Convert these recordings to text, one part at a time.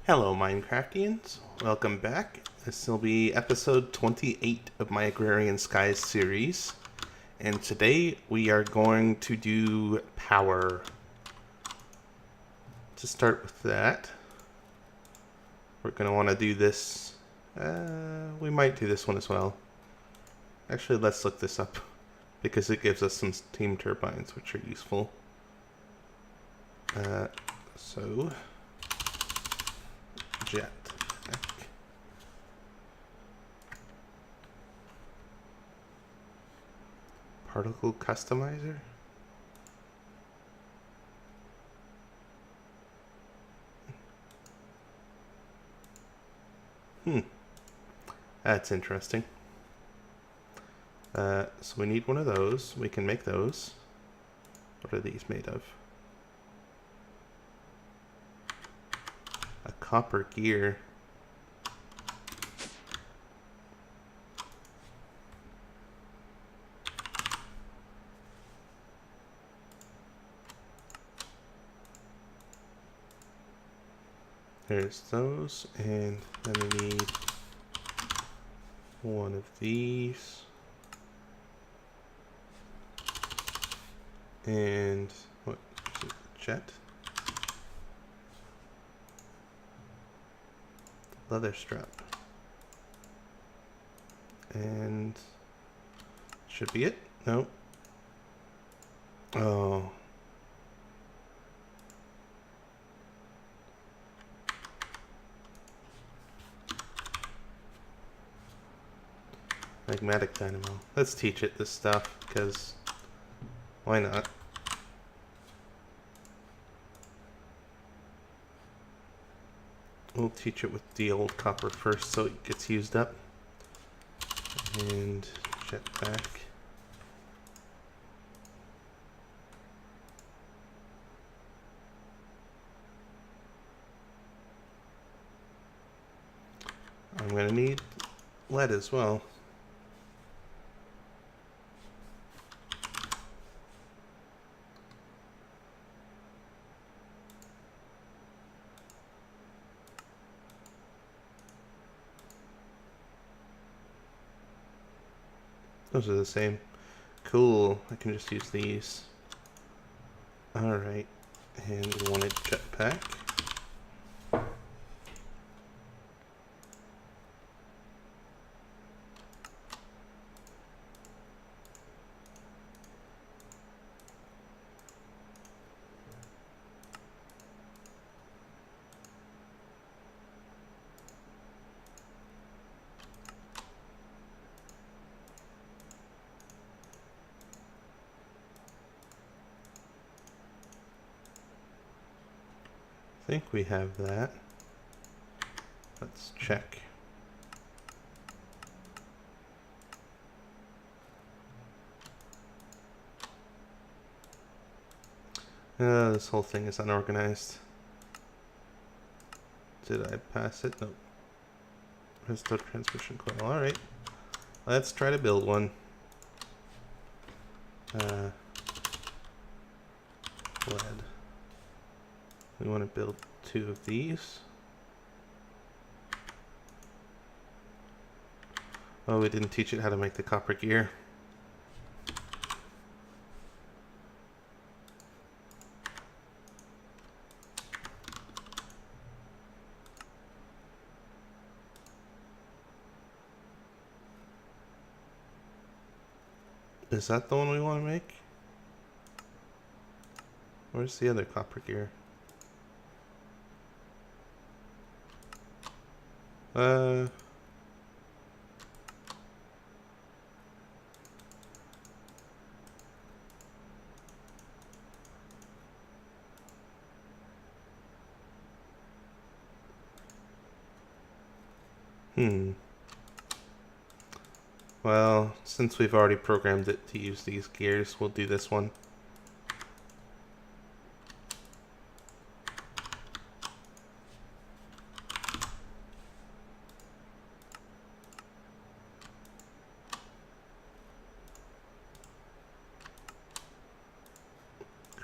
Hello, Minecraftians. Welcome back. This will be episode 28 of my Agrarian Skies series. And today we are going to do power. To start with that, we're going to want to do this. We might do this one as well. Actually, let's look this up because it gives us some steam turbines, which are useful. So jet. Particle customizer. That's interesting. So we need one of those. We can make those. What are these made of? A copper gear. There's those, and then we need one of these. And what is it? Jet? Leather strap. And should be it? No. Oh. Magmatic dynamo. Let's teach it this stuff, because why not? We'll teach it with the old copper first so it gets used up. And jetpack. I'm going to need lead as well. Those are the same. Cool. I can just use these. Alright. And we want a jetpack. I think we have that. Let's check. This whole thing is unorganized. Did I pass it? Nope. Restore transmission coil. Alright. Let's try to build one. Lead. We want to build 2 of these. Oh, we didn't teach it how to make the copper gear. Is that the one we want to make? Where's the other copper gear? Well, since we've already programmed it to use these gears, we'll do this one.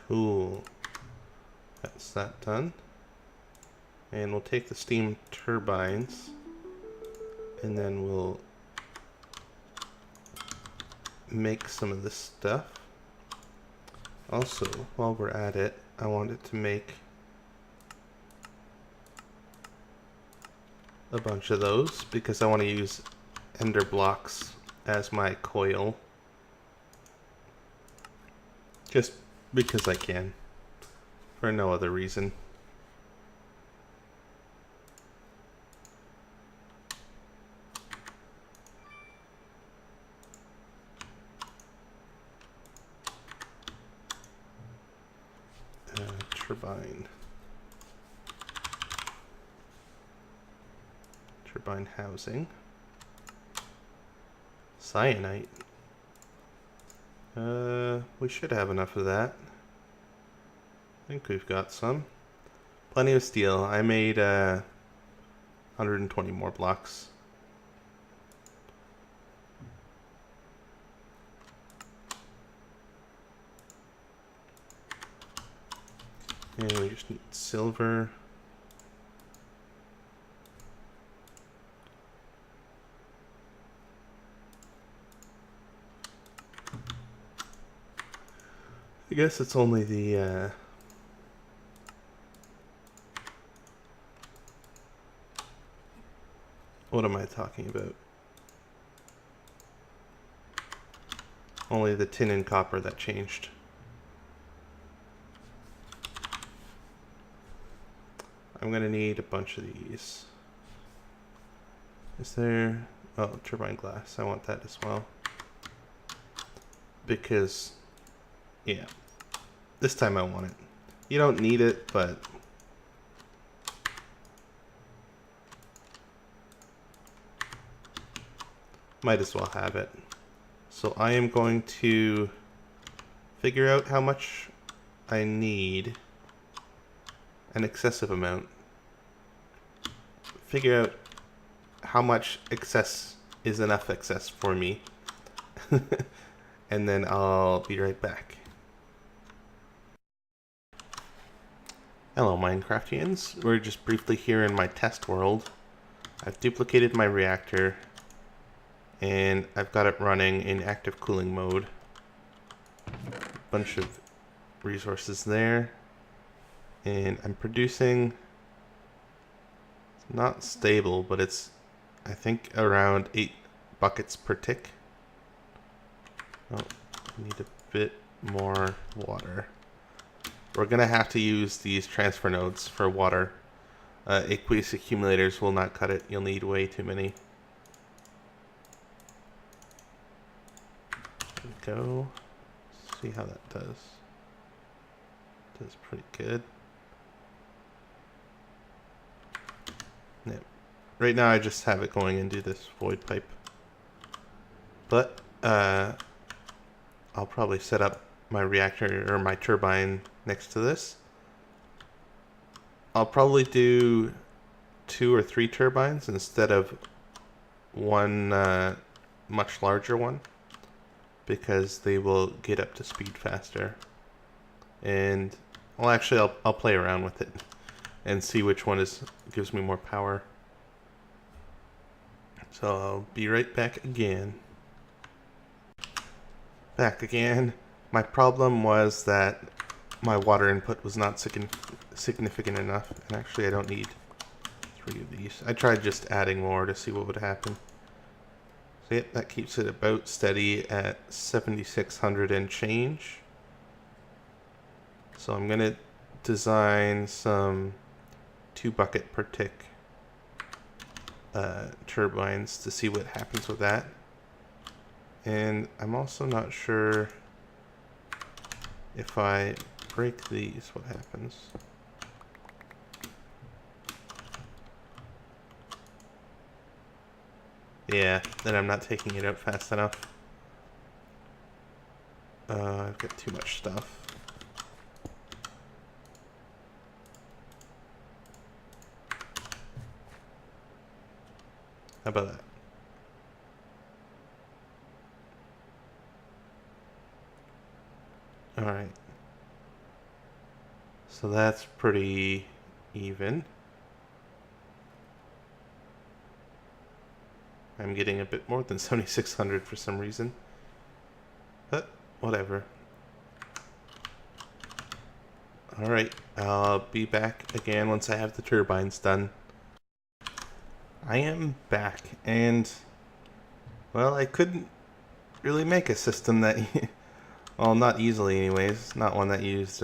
Cool. That's that done. And we'll take the steam turbines, and then we'll make some of this stuff. Also, while we're at it, I wanted to make a bunch of those because I want to use ender blocks as my coil. Just because I can, for no other reason. Turbine. Turbine housing. Cyanite. We should have enough of that. I think we've got some. Plenty of steel. I made 120 more blocks. And we just need silver. I guess it's only the what am I talking about? Only the tin and copper that changed. I'm gonna need a bunch of these. Is there... oh, turbine glass. I want that as well. Because, yeah, this time I want it. You don't need it, but might as well have it. So I am going to figure out how much I need, an excessive amount. Figure out how much excess is enough excess for me. And then I'll be right back. Hello Minecraftians, we're just briefly here in my test world. I've duplicated my reactor and I've got it running in active cooling mode. Bunch of resources there. And I'm producing, not stable, but it's I think around 8 buckets per tick. Oh, I need a bit more water. We're gonna have to use these transfer nodes for water. Aqueous accumulators will not cut it. You'll need way too many. There we go. See how that does. Does pretty good. Yeah. Right now I just have it going into this void pipe. But I'll probably set up my reactor or my turbine next to this. I'll probably do 2 or 3 turbines instead of one much larger one, because they will get up to speed faster. And well, actually I'll play around with it and see which one gives me more power. So I'll be right back again. Back again. My problem was that my water input was not significant enough, and actually I don't need 3 of these. I tried just adding more to see what would happen. So yep, that keeps it about steady at 7,600 and change. So I'm gonna design some 2 bucket per tick turbines to see what happens with that. And I'm also not sure if I break these, what happens. Yeah, then I'm not taking it out fast enough. I've got too much stuff. How about that? Alright. So that's pretty even. I'm getting a bit more than 7,600 for some reason. But, whatever. Alright, I'll be back again once I have the turbines done. I am back, and, well, I couldn't really make a system that, well, not easily anyways, not one that used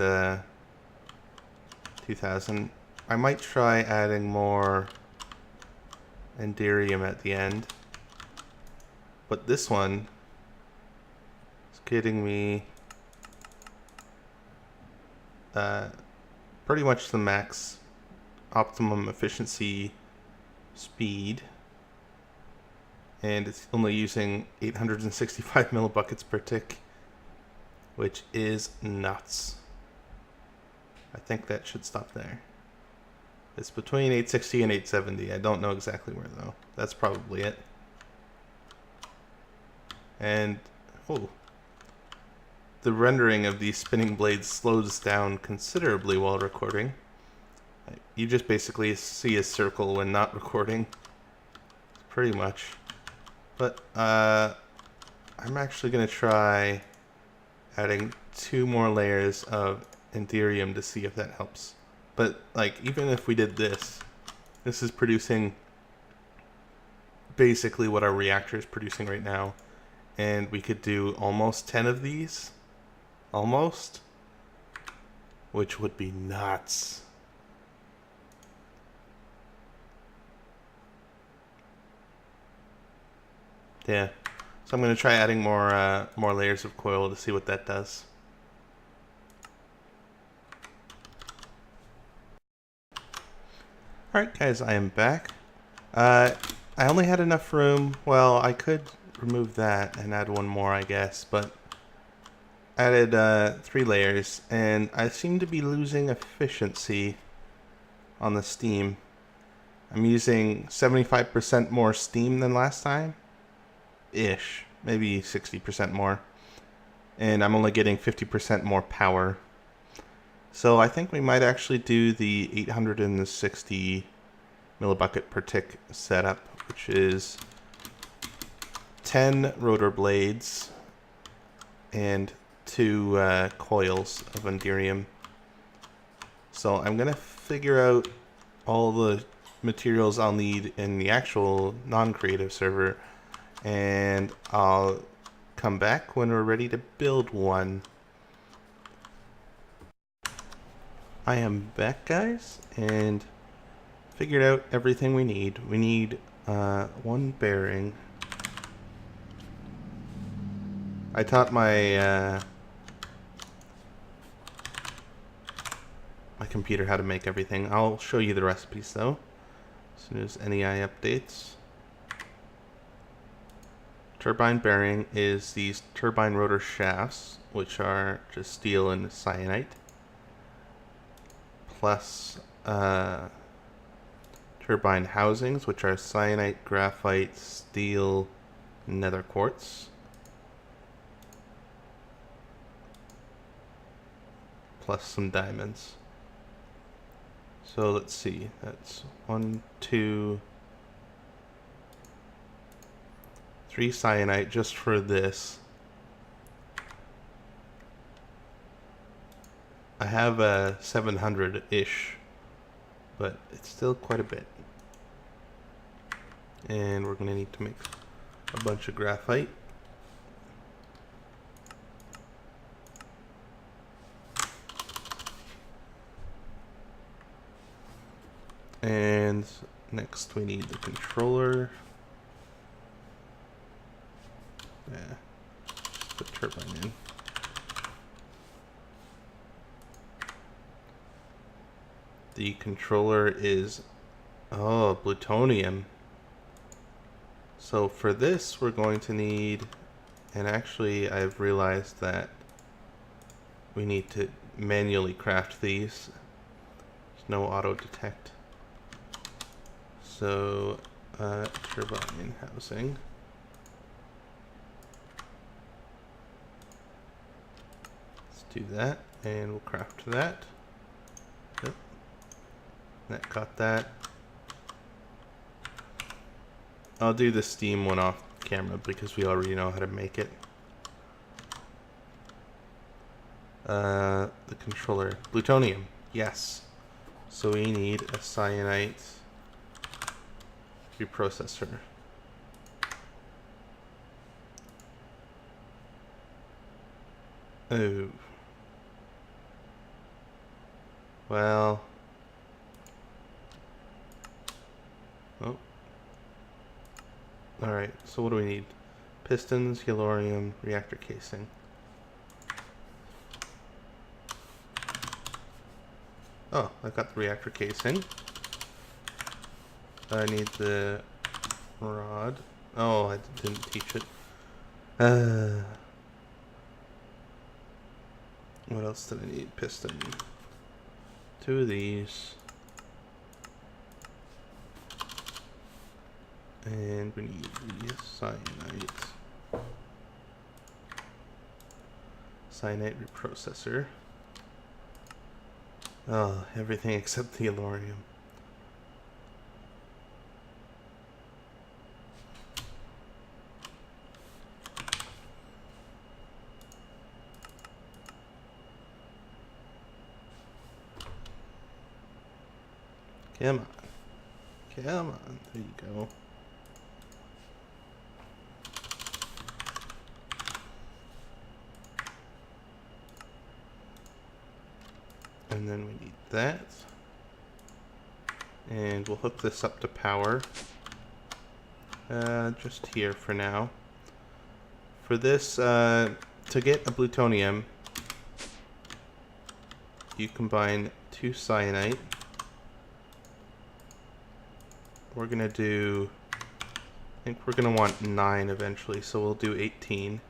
2000. I might try adding more Agrarian at the end, but this one is getting me pretty much the max optimum efficiency speed, and it's only using 865 millibuckets per tick, which is nuts. I think that should stop there. It's between 860 and 870. I don't know exactly where though. That's probably it. And oh, the rendering of these spinning blades slows down considerably while recording. You just basically see a circle when not recording, pretty much. But I'm actually going to try adding 2 more layers of Agrarian to see if that helps. But like, even if we did this is producing basically what our reactor is producing right now. And we could do almost 10 of these. Almost. Which would be nuts. Yeah. So I'm going to try adding more layers of coil to see what that does. Alright guys, I am back. I only had enough room. Well, I could remove that and add one more, I guess, but added 3 layers, and I seem to be losing efficiency on the steam. I'm using 75% more steam than last time. Ish. Maybe 60% more. And I'm only getting 50% more power. So I think we might actually do the 860 millibucket per tick setup, which is 10 rotor blades and 2 coils of Agrarian. So I'm going to figure out all the materials I'll need in the actual non-creative server, and I'll come back when we're ready to build one. I am back, guys, and figured out everything we need. We need 1 bearing. I taught my my computer how to make everything. I'll show you the recipes though as soon as NEI updates. Turbine bearing is these turbine rotor shafts, which are just steel and cyanite, plus turbine housings, which are cyanite, graphite, steel, nether quartz, plus some diamonds. So let's see, that's 1, 2, 3 cyanite just for this. I have a 700-ish, but it's still quite a bit. And we're going to need to make a bunch of graphite. And next we need the controller. Yeah, put turbine in. The controller is, oh, plutonium. So for this we're going to need, and actually I've realized that we need to manually craft these. There's no auto detect. So turbine housing. Let's do that, and we'll craft that. Yep. That got that. I'll do the steam one off camera because we already know how to make it. The controller. Plutonium. Yes. So we need a cyanide reprocessor. Oh. Well. Oh. Alright, so what do we need? Pistons, yellorium, reactor casing. Oh, I got the reactor casing. I need the rod. Oh, I didn't teach it. What else did I need? Piston. 2 of these. And we need the cyanide. Cyanide reprocessor. Oh, everything except the yellorium. Come on. Come on. There you go. And then we need that. And we'll hook this up to power. Just here for now. For this, to get a plutonium, you combine 2 cyanide. We're gonna do, I think we're gonna want 9 eventually, so we'll do 18.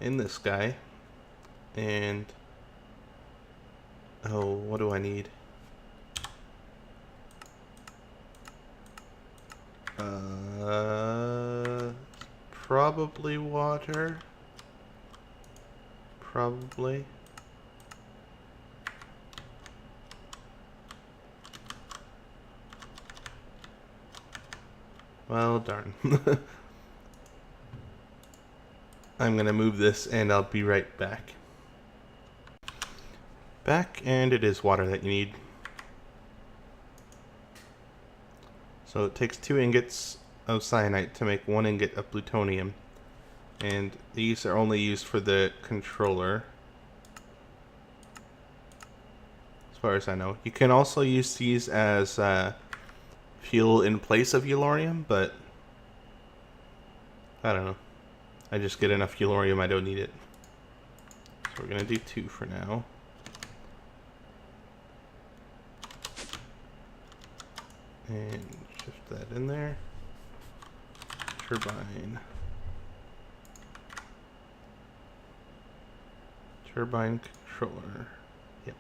In this guy. And, oh, what do I need? Probably water. Probably. Well, darn. I'm gonna move this and I'll be right back. And it is water that you need. So it takes 2 ingots of cyanide to make 1 ingot of plutonium. And these are only used for the controller, as far as I know. You can also use these as fuel in place of yellorium, but I don't know. I just get enough yellorium, I don't need it. So we're gonna do 2 for now. And shift that in there. Turbine. Turbine controller. Yep.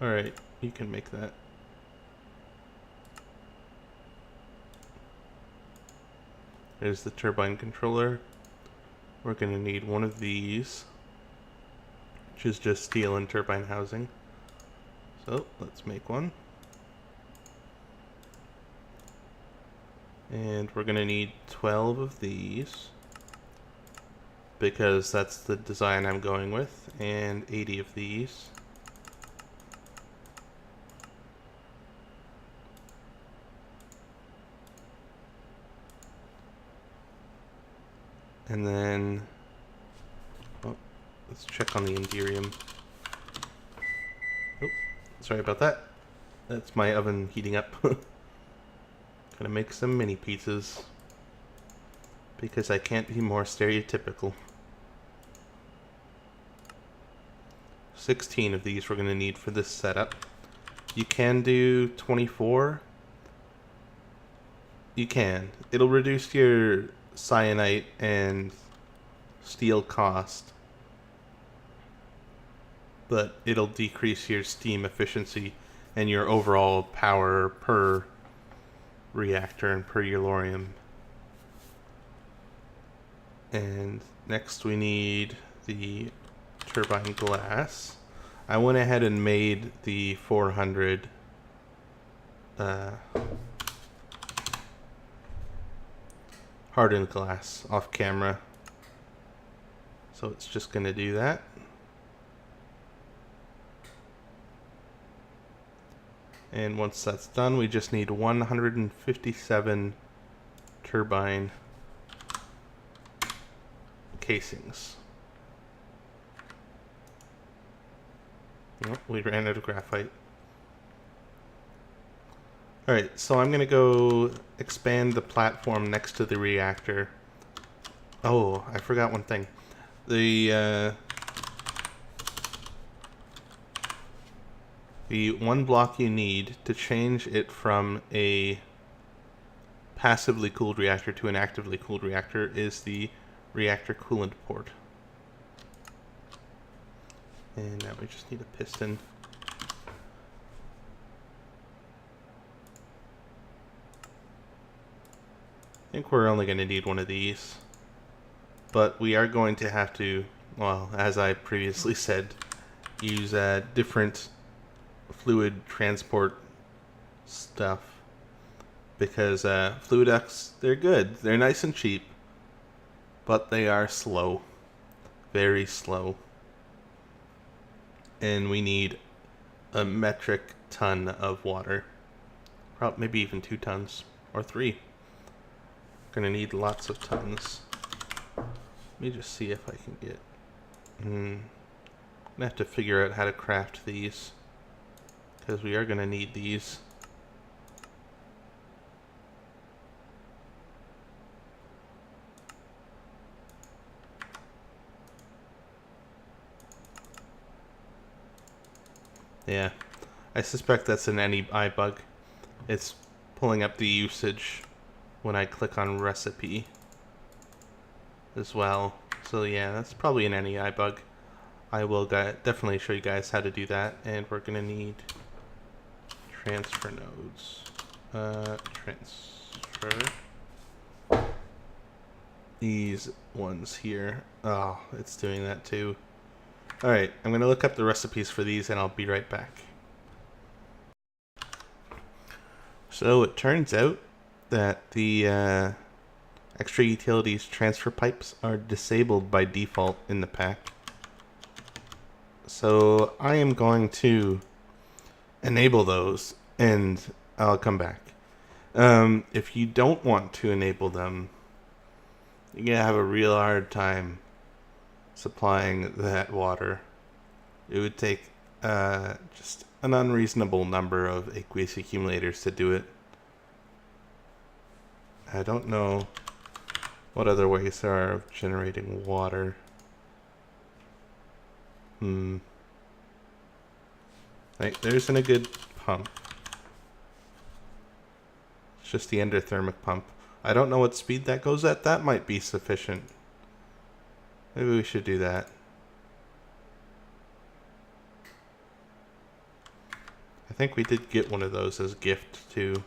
Alright, you can make that. There's the turbine controller. We're gonna need 1 of these, which is just steel and turbine housing. So let's make 1. And we're gonna need 12 of these, because that's the design I'm going with, and 80 of these. And then, oh, let's check on the Enderium. Oh, sorry about that. That's my oven heating up. Gonna make some mini pizzas, because I can't be more stereotypical. 16 of these we're gonna need for this setup. You can do 24. You can. It'll reduce your cyanide and steel cost, but it'll decrease your steam efficiency and your overall power per reactor and per yellorium. And next we need the turbine glass. I went ahead and made the 400 hardened glass off camera. So it's just going to do that. And once that's done, we just need 157 turbine casings. Oh, we ran out of graphite. Alright, so I'm going to go expand the platform next to the reactor. Oh, I forgot one thing. The one block you need to change it from a passively cooled reactor to an actively cooled reactor is the reactor coolant port. And now we just need a piston. I think we're only going to need one of these. But we are going to have to, well, as I previously said, use different fluid transport stuff. Because fluid ducts, they're good. They're nice and cheap. But they are slow. Very slow. And we need a metric ton of water. Probably maybe even 2 tons. Or 3. Gonna need lots of tons. Let me just see if I can get... I'm gonna have to figure out how to craft these. Because we are gonna need these. Yeah, I suspect that's an NEI bug. It's pulling up the usage when I click on recipe as well. So yeah, that's probably an NEI bug. I will definitely show you guys how to do that, and we're gonna need transfer nodes. Transfer these ones here. Oh, it's doing that too. Alright, I'm going to look up the recipes for these and I'll be right back. So it turns out that the extra utilities transfer pipes are disabled by default in the pack. So I am going to enable those and I'll come back. If you don't want to enable them, you're going to have a real hard time supplying that water. It would take just an unreasonable number of aqueous accumulators to do it. I don't know what other ways there are of generating water. Like, there isn't a good pump. It's just the endothermic pump. I don't know what speed that goes at. That might be sufficient. Maybe we should do that. I think we did get one of those as a gift too.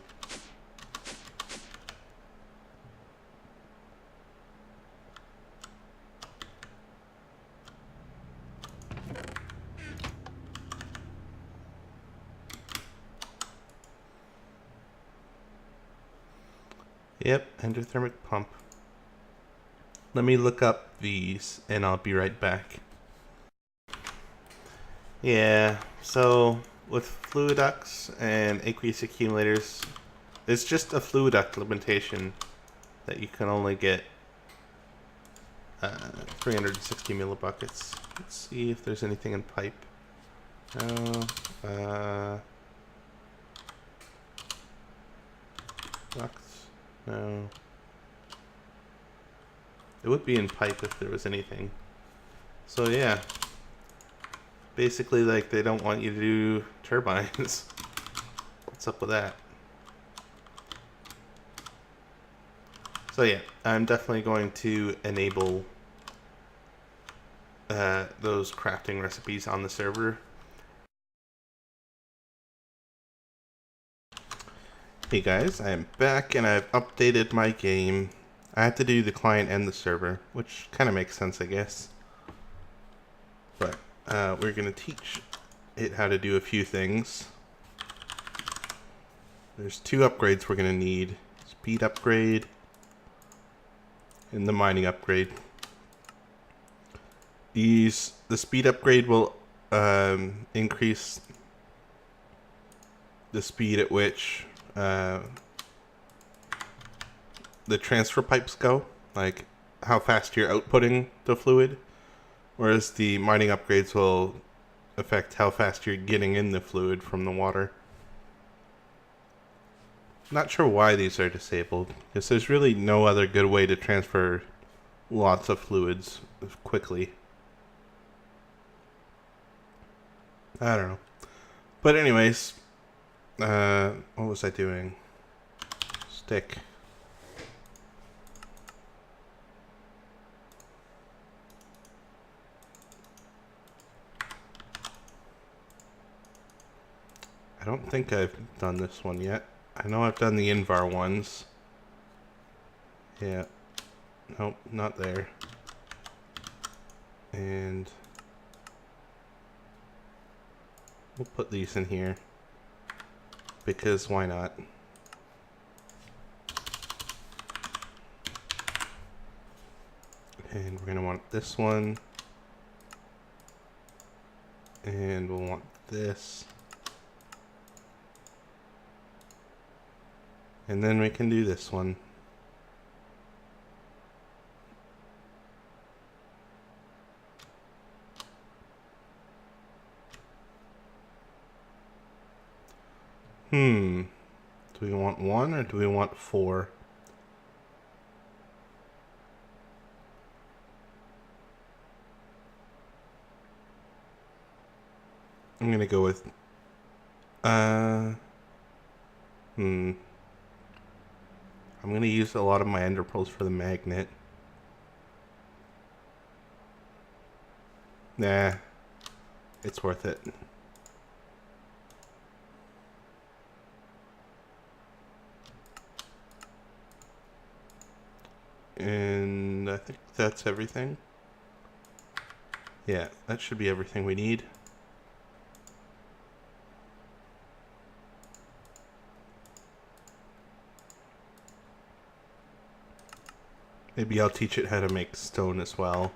Yep, endothermic pump. Let me look up these and I'll be right back. Yeah, so with fluid ducts and aqueous accumulators, it's just a fluid duct limitation that you can only get 360 millibuckets. Let's see if there's anything in pipe. No. Ducts? No. It would be in pipe if there was anything. So yeah. Basically, like, they don't want you to do turbines. What's up with that? So yeah, I'm definitely going to enable those crafting recipes on the server. Hey guys, I am back and I've updated my game. I have to do the client and the server, which kind of makes sense, I guess. but we're going to teach it how to do a few things. There's 2 upgrades we're going to need. Speed upgrade and the mining upgrade. The speed upgrade will increase the speed at which the transfer pipes go, like how fast you're outputting the fluid, whereas the mining upgrades will affect how fast you're getting in the fluid from the water. Not sure why these are disabled, because there's really no other good way to transfer lots of fluids quickly. I don't know. But anyways, what was I doing? Stick. I don't think I've done this one yet. I know I've done the Invar ones. Yeah. Nope, not there. And we'll put these in here, because why not? And we're going to want this one. And we'll want this. And then we can do this one. Do we want 1 or do we want 4? I'm gonna go with I'm gonna use a lot of my ender pearls for the magnet. Nah, it's worth it. And I think that's everything. Yeah, that should be everything we need. Maybe I'll teach it how to make stone as well.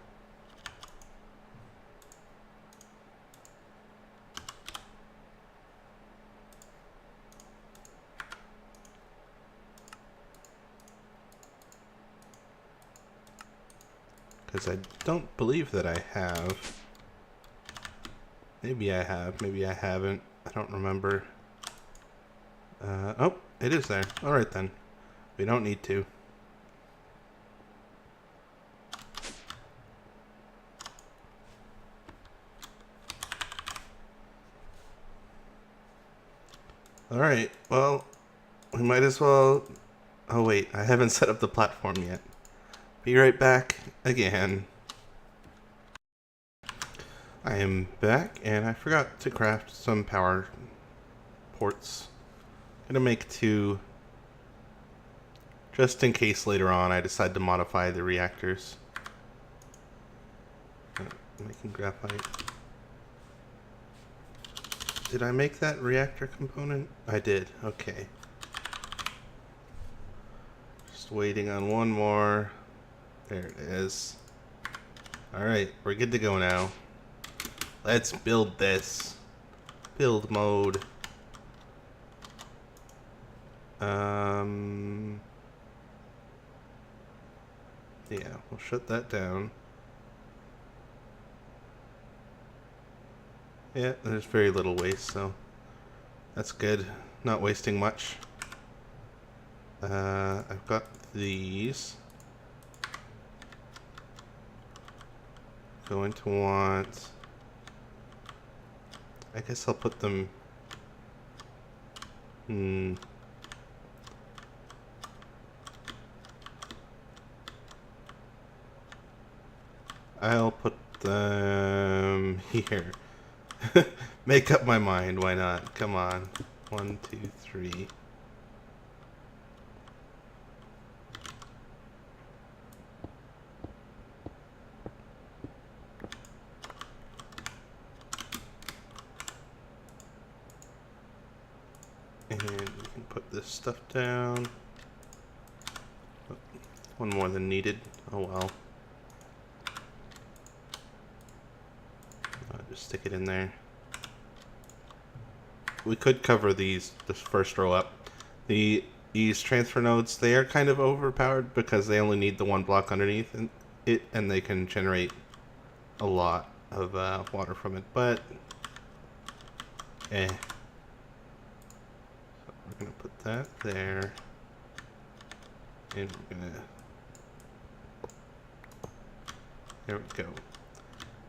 Because I don't believe that I have. Maybe I have, maybe I haven't. I don't remember. Oh, it is there. Alright then. We don't need to. Alright, well, we might as well... Oh wait, I haven't set up the platform yet. Be right back again. I am back, and I forgot to craft some power ports. I'm gonna make 2, just in case later on I decide to modify the reactors. Making graphite. Did I make that reactor component? I did, okay. Just waiting on one more. There it is. Alright, we're good to go now. Let's build this. Build mode. Yeah, we'll shut that down. Yeah, there's very little waste, so that's good. Not wasting much. I've got these. Going to want... I guess I'll put them... I'll put them here. Make up my mind, why not? Come on. 1, 2, 3. And we can put this stuff down. Oh, one more than needed. Oh well. I'll just stick it in there. We could cover this first row up. These transfer nodes, they are kind of overpowered because they only need the one block underneath it, and they can generate a lot of water from it, but So we're gonna put that there, and we're gonna, there we go.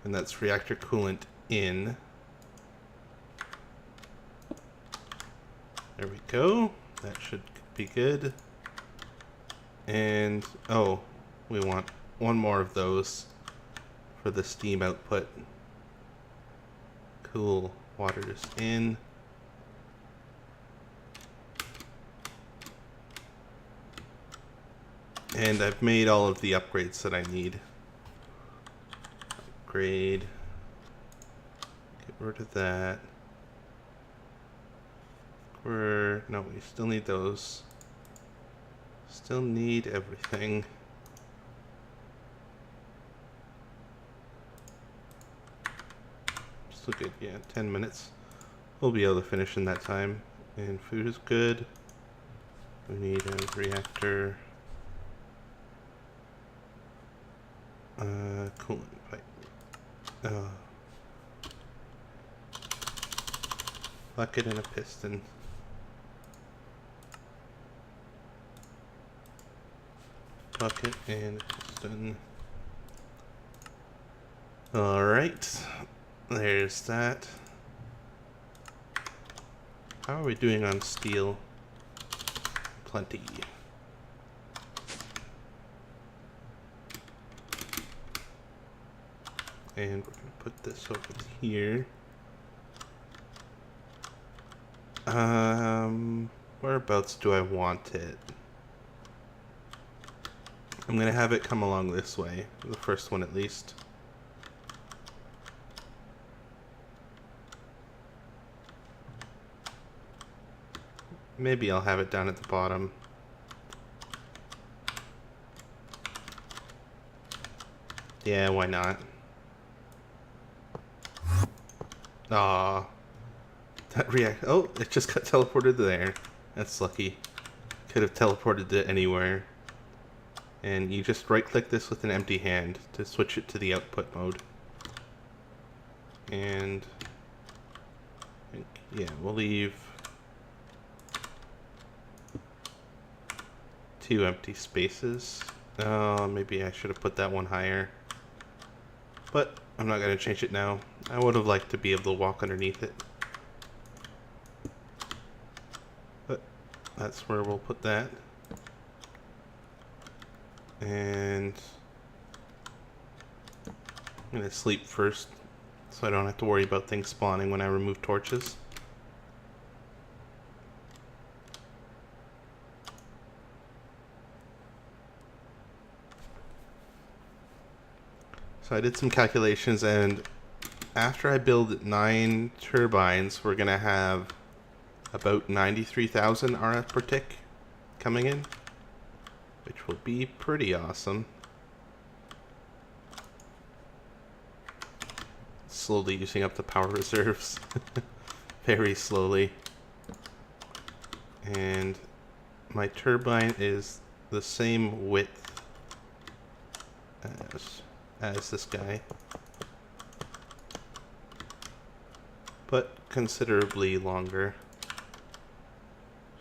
And that's reactor coolant in. There we go. That should be good. And, oh, we want one more of those for the steam output. Cool. Water just in. And I've made all of the upgrades that I need. Upgrade. Get rid of that. No, we still need those. Still need everything. Still good, yeah, 10 minutes. We'll be able to finish in that time. And food is good. We need a reactor. Coolant pipe. Bucket and a piston. Bucket and a piston. Alright. There's that. How are we doing on steel? Plenty. And we're gonna put this over here. Whereabouts do I want it? I'm gonna have it come along this way, the first one at least. Maybe I'll have it down at the bottom. Yeah, why not? Ah, that react. Oh, it just got teleported there. That's lucky. Could have teleported it anywhere. And you just right-click this with an empty hand to switch it to the output mode. And yeah, we'll leave 2 empty spaces. Maybe I should have put that one higher. But I'm not going to change it now. I would have liked to be able to walk underneath it. But that's where we'll put that. And I'm going to sleep first so I don't have to worry about things spawning when I remove torches. So I did some calculations, and after I build 9 turbines, we're going to have about 93,000 RF per tick coming in, which will be pretty awesome. Slowly using up the power reserves. Very slowly. And my turbine is the same width as this guy, but considerably longer.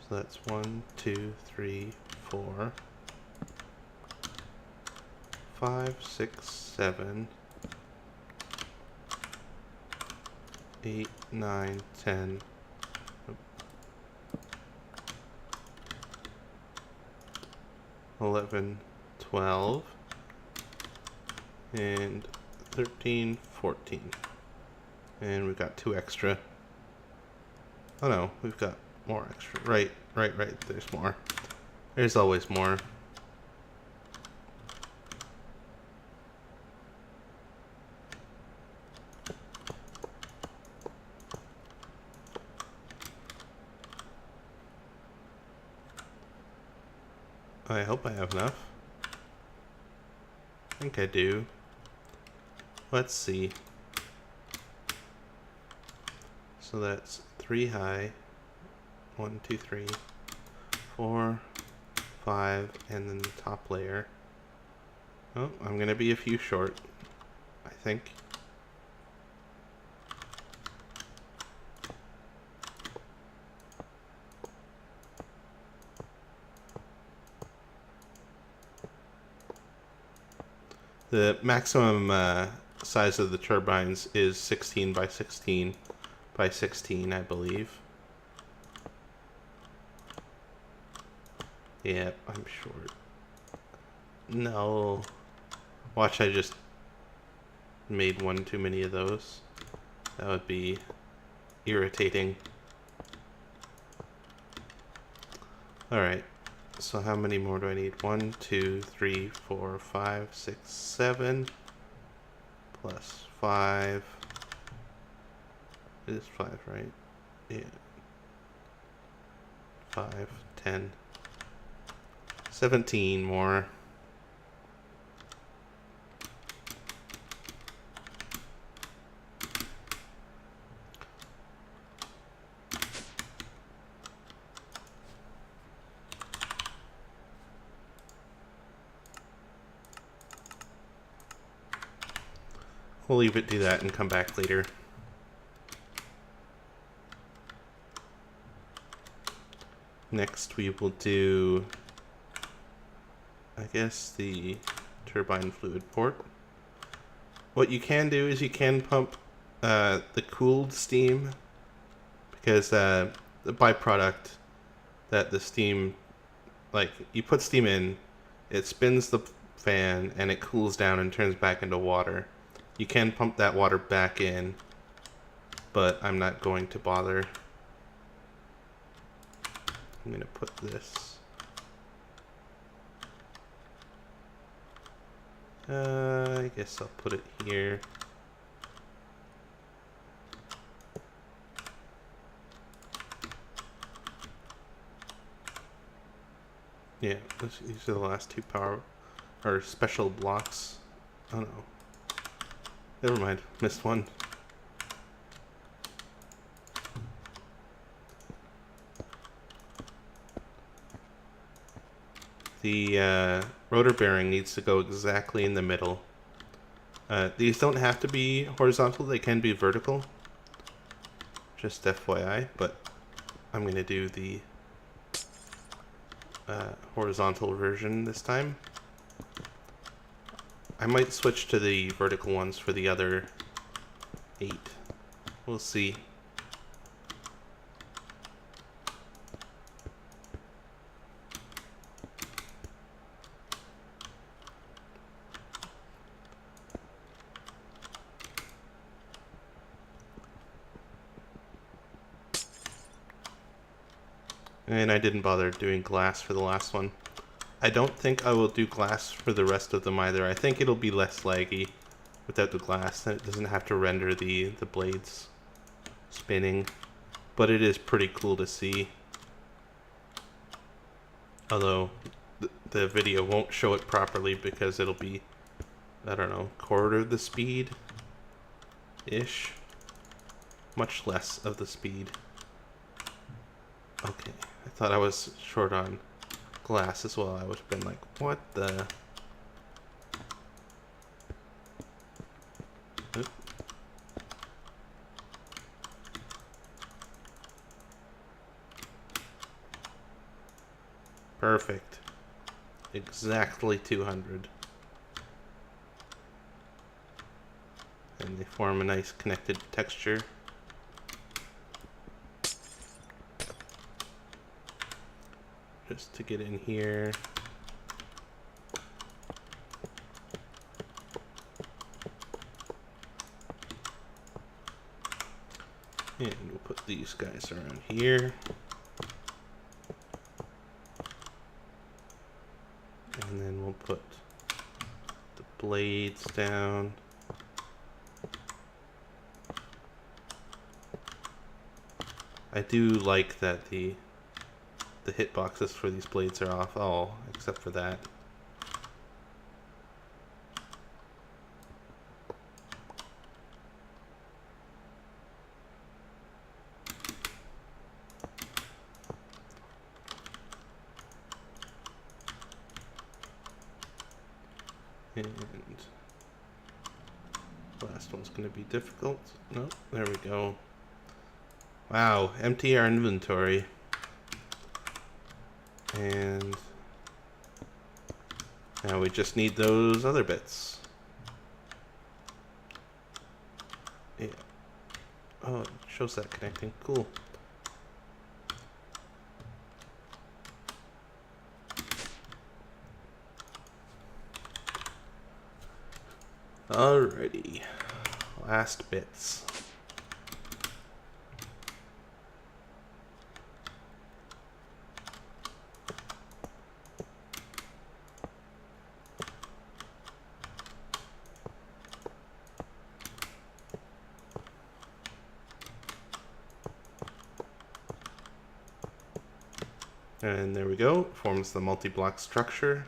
So that's 1, 2, 3, 4, 5, 6, 7, 8, 9, 10. 11, 12, and 13, 14. And we've got 2 extra. Oh no, we've got more extra. Right. There's more. There's always more. I hope I have enough. I think I do. Let's see. So that's 3 high. 1, 2, 3, 4, 5, and then the top layer. Oh, I'm gonna be a few short, I think. The maximum size of the turbines is 16 by 16 by 16, I believe. Yep, I'm short. No. Watch, I just made one too many of those. That would be irritating. Alright, so how many more do I need? 1, 2, 3, 4, 5, 6, 7. Plus 5. It is 5, right? Yeah. 5, 10. 17 more. We'll leave it do that and come back later. Next we will do, I guess, the turbine fluid port. What you can do is you can pump the cooled steam, because the byproduct that the steam, like, you put steam in, it spins the fan and it cools down and turns back into water. You can pump that water back in, but I'm not going to bother. I'm going to put this. I guess I'll put it here. Yeah, these are the last two power or special blocks. Oh no. Never mind, missed one. The rotor bearing needs to go exactly in the middle. These don't have to be horizontal, they can be vertical. Just FYI, but I'm going to do the horizontal version this time. I might switch to the vertical ones for the other 8. We'll see. And I didn't bother doing glass for the last one. I don't think I will do glass for the rest of them either. I think it'll be less laggy without the glass, and it doesn't have to render the blades spinning. But it is pretty cool to see. Although the video won't show it properly because it'll be, I don't know, quarter the speed-ish. Much less of the speed. Okay, I thought I was short on glass as well. I would have been like, what the? Oop. Perfect. Exactly 200. And they form a nice connected texture. Just to get in here. And we'll put these guys around here. And then we'll put the blades down. I do like that the the hitboxes for these blades are off. Oh, except for that. And last one's going to be difficult. Nope, there we go. Wow, empty our inventory. And now we just need those other bits. Yeah. Oh, it shows that connecting. Cool. Alrighty. Last bits. And there we go. Forms the multi-block structure.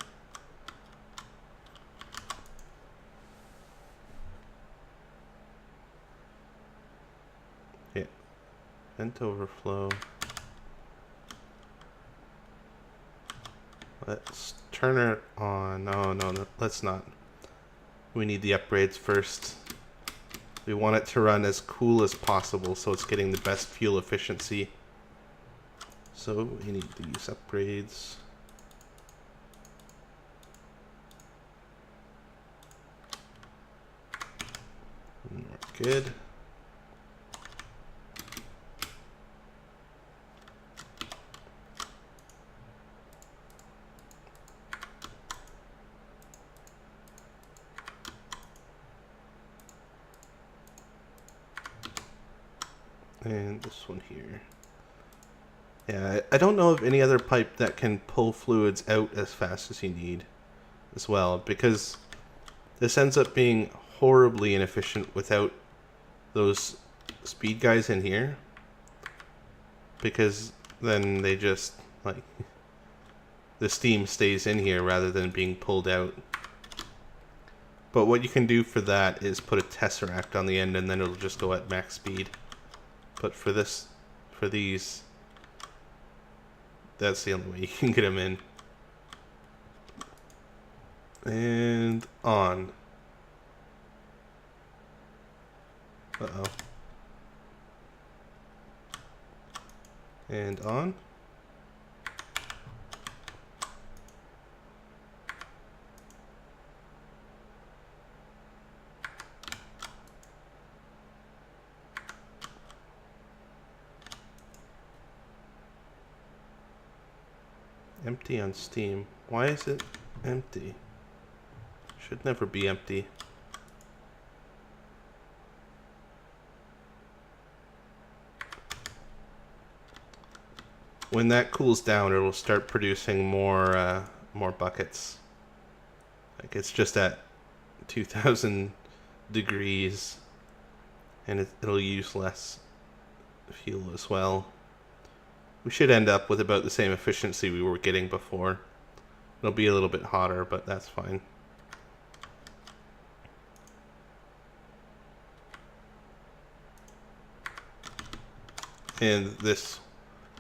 Yeah. Vent overflow. Let's turn it on. Oh, no, let's not. We need the upgrades first. We want it to run as cool as possible so it's getting the best fuel efficiency. So we need these upgrades. And we're good. And this one here. Yeah, I don't know of any other pipe that can pull fluids out as fast as you need as well, because this ends up being horribly inefficient without those speed guys in here, because then they just, like, the steam stays in here rather than being pulled out. But what you can do for that is put a tesseract on the end and then it'll just go at max speed. But for these, that's the only way you can get them in. And on. Uh-oh. And on. Empty on Steam. Why is it empty? Should never be empty. When that cools down, it'll start producing more buckets. Like, it's just at 2,000 degrees, and it'll use less fuel as well. We should end up with about the same efficiency we were getting before. It'll be a little bit hotter, but that's fine. And this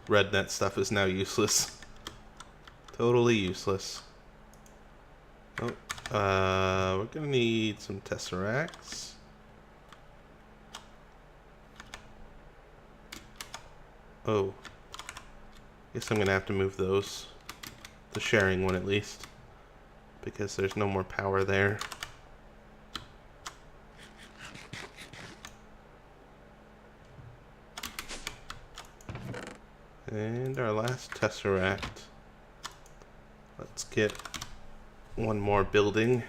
red net stuff is now useless. Totally useless. Oh, we're gonna need some tesseracts. Oh. Guess I'm gonna have to move those. The sharing one at least. Because there's no more power there. And our last tesseract. Let's get one more building.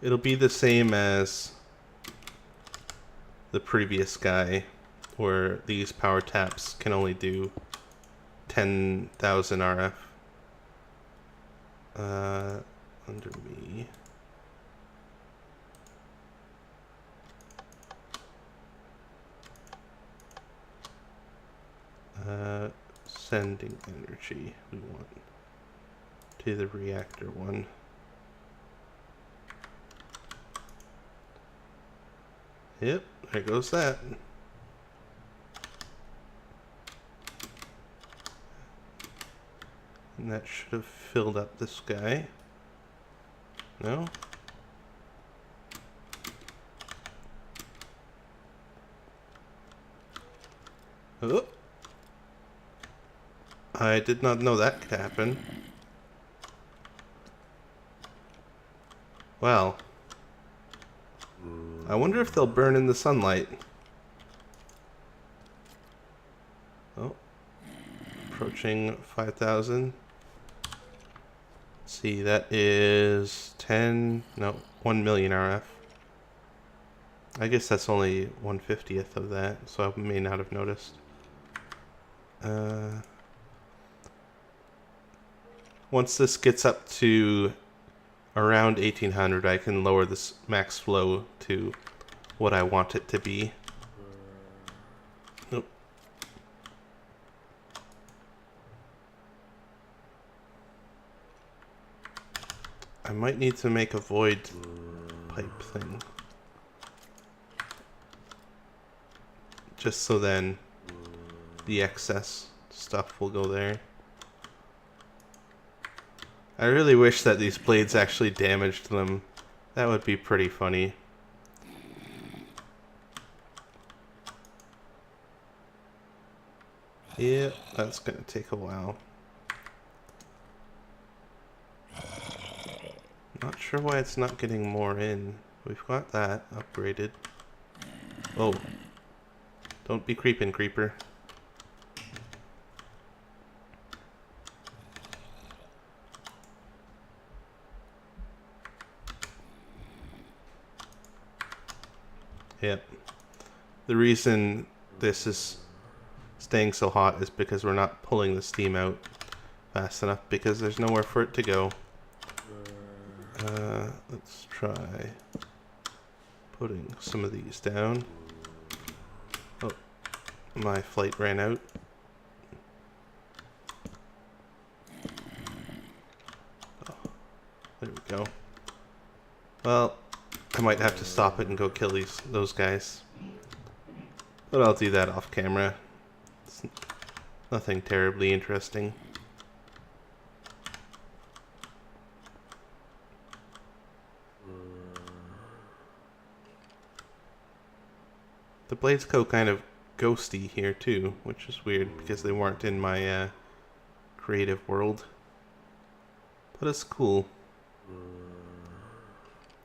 It'll be the same as the previous guy, where these power taps can only do 10,000 RF. Under me. Sending energy we want to the reactor one. Yep, there goes that. And that should have filled up this guy. No? Oh! I did not know that could happen. Well, I wonder if they'll burn in the sunlight. Oh, approaching 5,000. Let's see, that is 1 million RF. I guess that's only 1/50th of that, so I may not have noticed. Once this gets up to around 1800, I can lower this max flow to what I want it to be. Nope. I might need to make a void pipe thing. Just so then the excess stuff will go there. I really wish that these blades actually damaged them. That would be pretty funny. Yeah, that's gonna take a while. Not sure why it's not getting more in. We've got that upgraded. Oh. Don't be creeping, creeper. Yep. The reason this is staying so hot is because we're not pulling the steam out fast enough because there's nowhere for it to go. Let's try putting some of these down. Oh, my flight ran out. Oh, there we go. Well, I might have to stop it and go kill those guys. But I'll do that off camera. It's nothing terribly interesting. The blades go kind of ghosty here too, which is weird because they weren't in my creative world. But it's cool.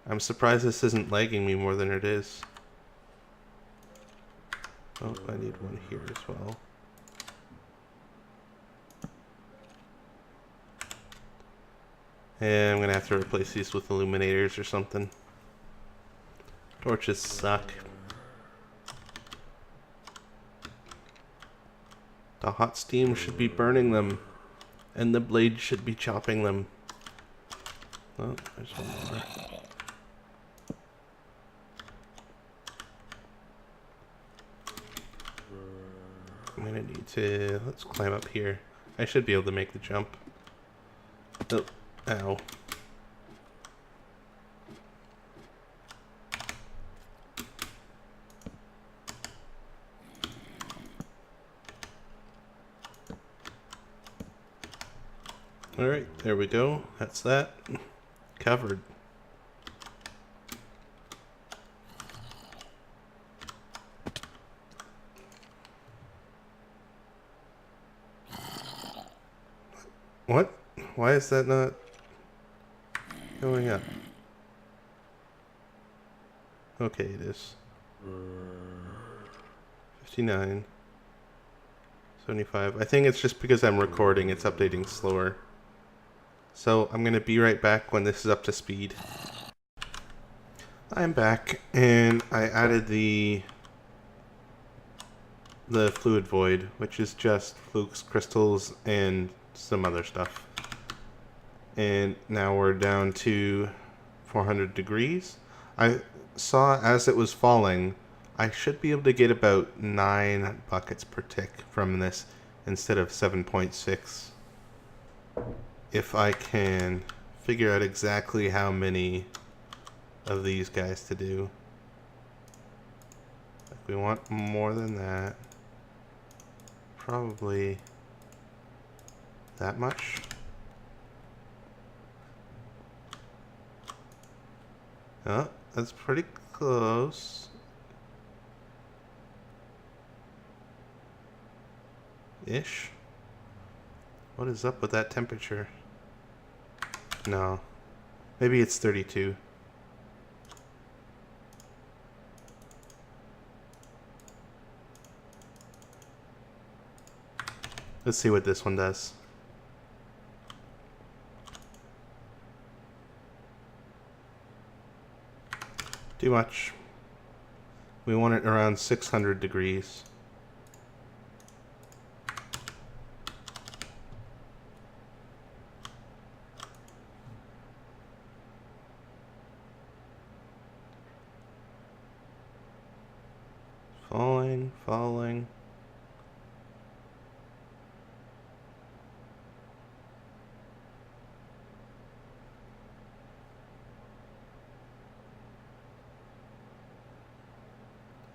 I'm surprised this isn't lagging me more than it is. Oh, I need one here as well. And I'm gonna have to replace these with illuminators or something. Torches suck. The hot steam should be burning them, and the blade should be chopping them. Oh, there's one more. I'm gonna need to, let's climb up here. I should be able to make the jump. Oh, ow. Alright, there we go. That's that. Covered. What? Why is that not going up? Okay, it is. 59. 75. I think it's just because I'm recording, it's updating slower. So I'm going to be right back when this is up to speed. I'm back, and I added the fluid void, which is just flukes, crystals, and some other stuff. And now we're down to 400 degrees. I saw as it was falling, I should be able to get about 9 buckets per tick from this instead of 7.6. If I can figure out exactly how many of these guys to do. Like we want more than that. Probably that much. Oh, that's pretty close. Ish. What is up with that temperature? No. Maybe it's 32. Let's see what this one does. Too much. We want it around 600 degrees. Falling, falling.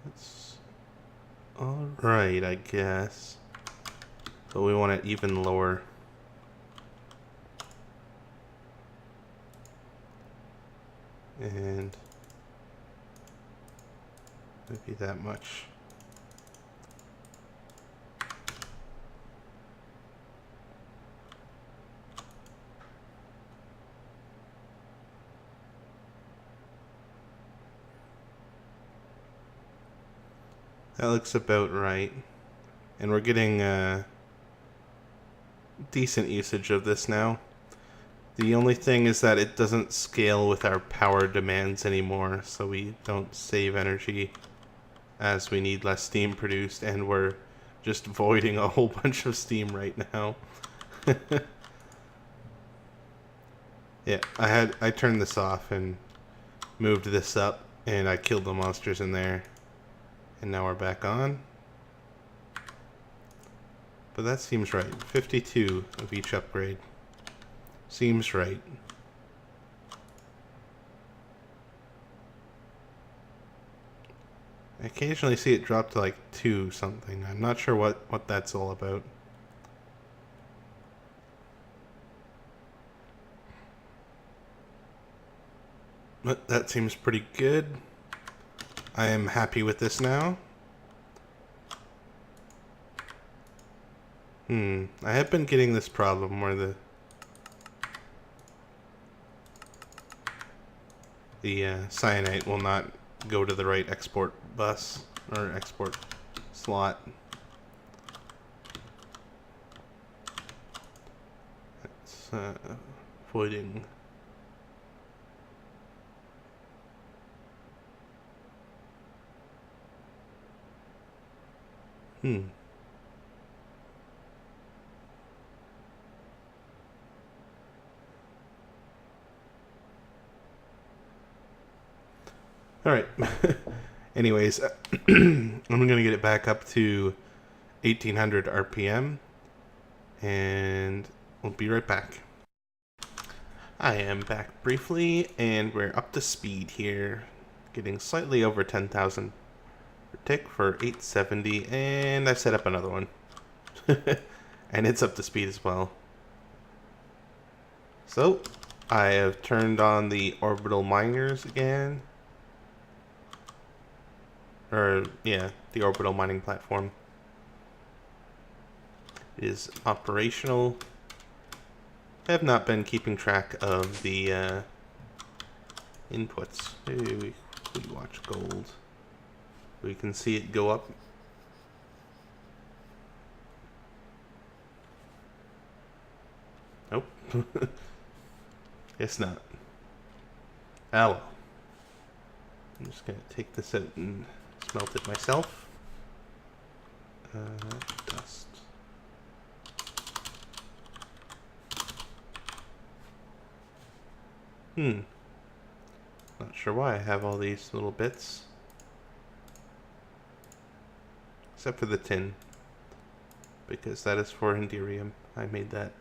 That's alright, I guess. But we want it even lower. And maybe that much. That looks about right. And we're getting decent usage of this now. The only thing is that it doesn't scale with our power demands anymore, so we don't save energy as we need less steam produced, and we're just voiding a whole bunch of steam right now. Yeah, I turned this off and moved this up, and I killed the monsters in there. And now we're back on. But that seems right. 52 of each upgrade. Seems right. I occasionally see it drop to like 2 something. I'm not sure what that's all about. But that seems pretty good. I am happy with this now. I have been getting this problem where the cyanite will not go to the right export bus or export slot. It's voiding. Alright. Anyways, I'm going to get it back up to 1800 RPM. And we'll be right back. I am back briefly, and we're up to speed here. Getting slightly over 10,000 per tick for 870, and I've set up another one. And it's up to speed as well. So, I have turned on the orbital miners again. Or, yeah, the orbital mining platform is operational. I have not been keeping track of the inputs. Maybe we watch gold. We can see it go up. Nope. Guess not. Ah well. I'm just gonna take this out and smelt it myself. Dust. Not sure why I have all these little bits. Except for the tin. because that is for Enderium. I made that.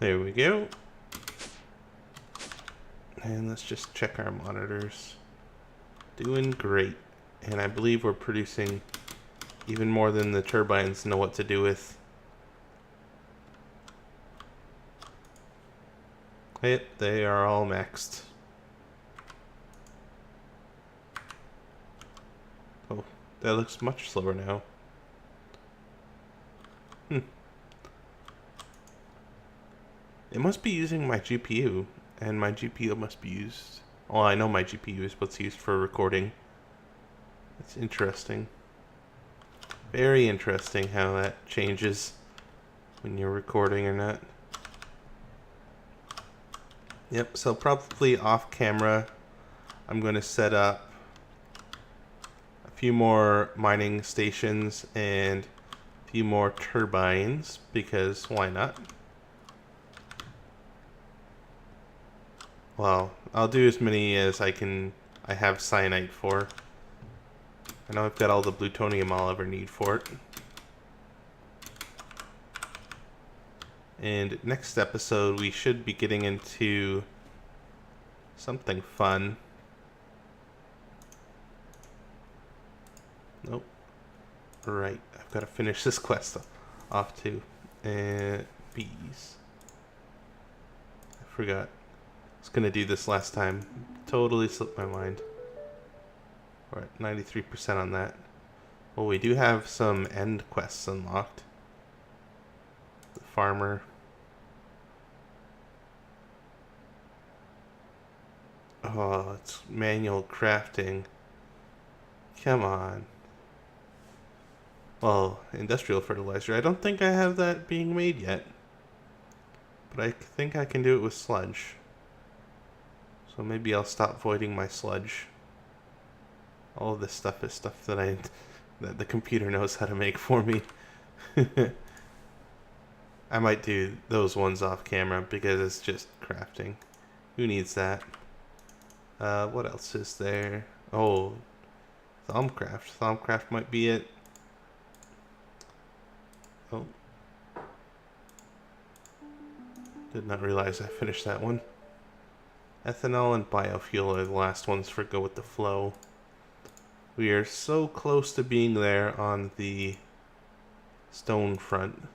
There we go. And let's just check our monitors. Doing great. And I believe we're producing even more than the turbines know what to do with. Yep, they are all maxed. Oh, that looks much slower now. It must be using my GPU, and my GPU must be used... Well, I know my GPU is what's used for recording. It's interesting. Very interesting how that changes when you're recording or not. Yep, so probably off camera, I'm going to set up a few more mining stations and a few more turbines, because why not? Well, I'll do as many as I have cyanite for. I know I've got all the plutonium I'll ever need for it. And next episode, we should be getting into something fun. Nope. Right, I've got to finish this quest off too. And bees. I forgot. I was gonna do this last time. Totally slipped my mind. We're at 93% on that. Well, we do have some end quests unlocked. The farmer. Oh, it's manual crafting. Come on. Well, industrial fertilizer. I don't think I have that being made yet. But I think I can do it with sludge. So maybe I'll stop voiding my sludge. All of this stuff is stuff that the computer knows how to make for me. I might do those ones off camera because it's just crafting. Who needs that? What else is there? Oh, Thaumcraft. Thaumcraft might be it. Oh. Did not realize I finished that one. Ethanol and biofuel are the last ones for go with the flow. We are so close to being there on the stone front,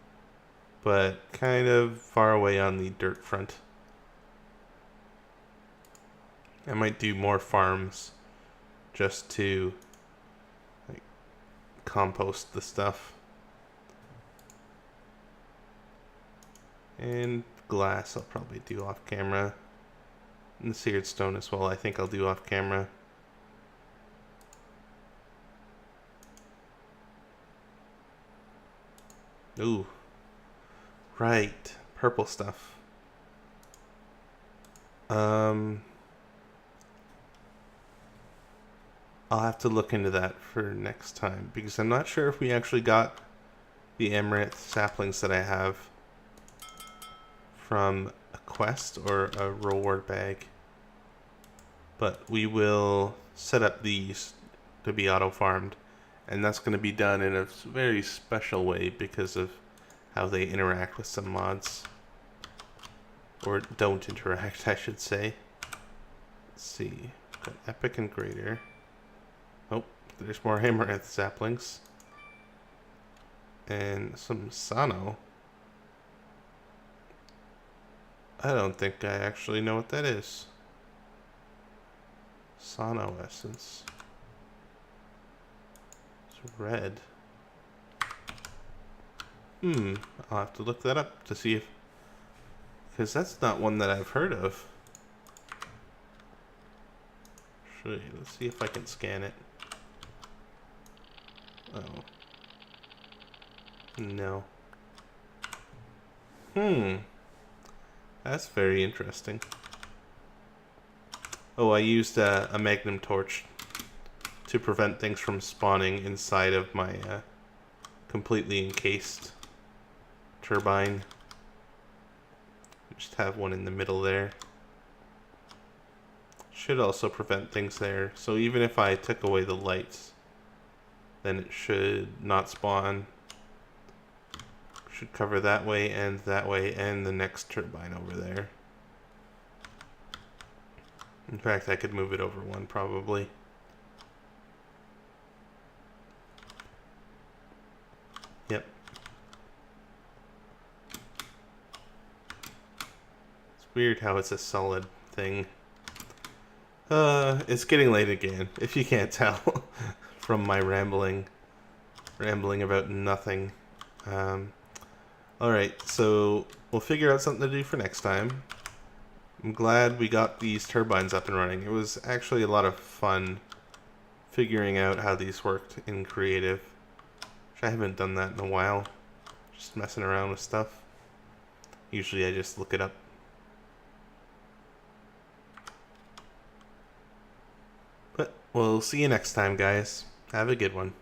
but kind of far away on the dirt front. I might do more farms just to compost the stuff. And glass I'll probably do off camera. And the seared stone as well, I think I'll do off camera. Ooh. Right. Purple stuff. I'll have to look into that for next time, because I'm not sure if we actually got the amaranth saplings that I have from a quest or a reward bag. But we will set up these to be auto-farmed, and that's going to be done in a very special way because of how they interact with some mods. Or don't interact, I should say. Let's see. Got Epic and Greater. Oh, there's more amaranth saplings. And some Sano. I don't think I actually know what that is. Sano essence. It's red. I'll have to look that up to see if... Because that's not one that I've heard of. Let's see if I can scan it. Oh. No. That's very interesting. Oh, I used a magnum torch to prevent things from spawning inside of my completely encased turbine. Just have one in the middle there. Should also prevent things there. So even if I took away the lights, then it should not spawn. Should cover that way and the next turbine over there. In fact, I could move it over one probably. Yep. It's weird how it's a solid thing. It's getting late again, if you can't tell from my rambling about nothing. Alright, so we'll figure out something to do for next time. I'm glad we got these turbines up and running. It was actually a lot of fun figuring out how these worked in creative. Which I haven't done that in a while. Just messing around with stuff. Usually I just look it up. But we'll see you next time, guys. Have a good one.